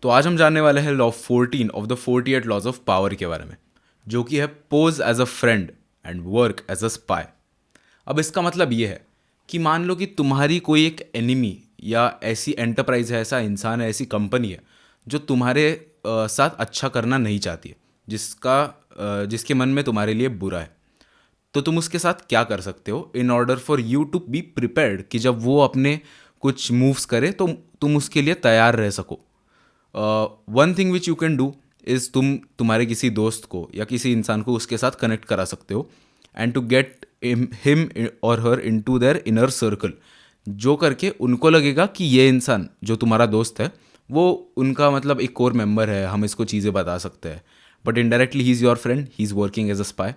तो आज हम जानने वाले हैं law 14 of the 48 laws of power के बारे में, जो कि है pose as a friend and work as a spy. अब इसका मतलब ये है कि मान लो कि तुम्हारी कोई एक एनिमी या ऐसी एंटरप्राइज है, ऐसा इंसान है, ऐसी कंपनी है जो तुम्हारे साथ अच्छा करना नहीं चाहती है, जिसके मन में तुम्हारे लिए बुरा है। तो तुम उसके साथ क्या कर सकते हो in order for you to be prepared, कि जब वो अपने कुछ मूव्स करे तो तुम उसके लिए तैयार रह सको। One thing which you can do is तुम तुम्हारे किसी दोस्त को या किसी इंसान को उसके साथ कनेक्ट करा सकते हो एंड टू गेट हिम और हर इन टू देयर इनर सर्कल, जो करके उनको लगेगा कि ये इंसान जो तुम्हारा दोस्त है वो उनका मतलब एक कोर मेंबर है, हम इसको चीज़ें बता सकते हैं। But indirectly he is your friend, he is working as a spy.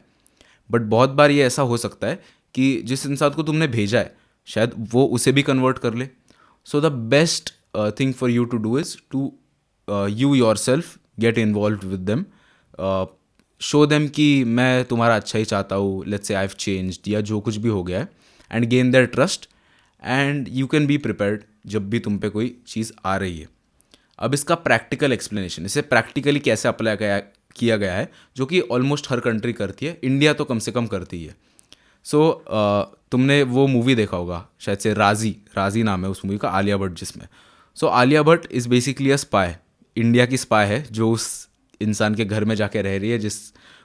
But बहुत बार ये ऐसा हो सकता है कि जिस इंसान को तुमने भेजा है शायद वो उसे भी कन्वर्ट कर ले। So the best thing for you to do is to you yourself get involve with them, show them कि मैं तुम्हारा अच्छा ही चाहता हूँ, let's say I have changed या जो कुछ भी हो गया है, and gain their trust and you can be prepared जब भी तुम पे कोई चीज़ आ रही है। अब इसका प्रैक्टिकल एक्सप्लेनेशन, इसे प्रैक्टिकली कैसे अप्लाई किया गया है, जो कि ऑलमोस्ट हर कंट्री करती है, इंडिया तो कम से कम करती है। सो तुमने वो मूवी देखा होगा शायद से, राजी राजी नाम है उस मूवी का, आलिया भट्ट जिसमें। So Alia Bhatt is basically a spy, India की स्पाई है जो उस इंसान के घर में जाके रह रही है जिस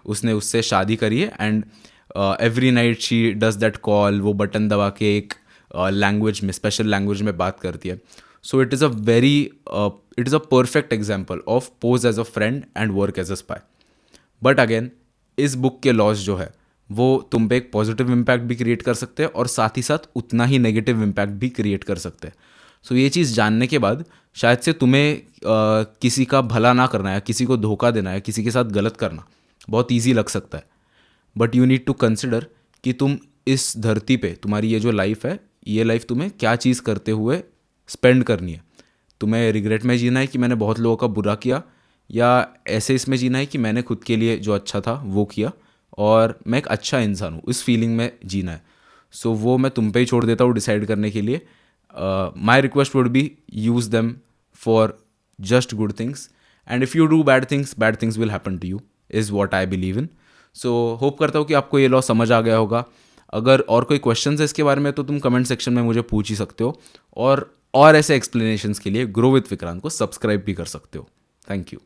उसने उससे शादी करी है। And every night she does that call, वो बटन दबा के एक लैंग्वेज में, स्पेशल लैंग्वेज में बात करती है। So it is a perfect example of pose as a friend and work as a spy. But again इस बुक के लॉज जो है वो तुम पे एक पॉजिटिव इम्पैक्ट भी क्रिएट कर सकते हैं और साथ ही साथ उतना ही नेगेटिव इम्पैक्ट भी क्रिएट कर सकते हैं। सो ये चीज़ जानने के बाद शायद से तुम्हें किसी का भला ना करना है, किसी को धोखा देना है, किसी के साथ गलत करना बहुत ईजी लग सकता है। But you need to consider कि तुम इस धरती पे, तुम्हारी ये जो लाइफ है, ये लाइफ तुम्हें क्या चीज़ करते हुए स्पेंड करनी है। तुम्हें रिग्रेट में जीना है कि मैंने बहुत लोगों का बुरा किया, या ऐसे इसमें जीना है कि मैंने खुद के लिए जो अच्छा था वो किया और मैं एक अच्छा इंसान हूँ, इस फीलिंग में जीना है। सो वो मैं तुम पे ही छोड़ देता हूँ डिसाइड करने के लिए। My request would be use them for just good things, and if you do bad things will happen to you, is what I believe in. So hope करता हूँ कि आपको ये लॉ समझ आ गया होगा। अगर और कोई क्वेश्चन है इसके बारे में तो तुम कमेंट सेक्शन में मुझे पूछ ही सकते हो, और ऐसे एक्सप्लेनेशंस के लिए ग्रो विथ विक्रांत को सब्सक्राइब भी कर सकते हो। Thank you.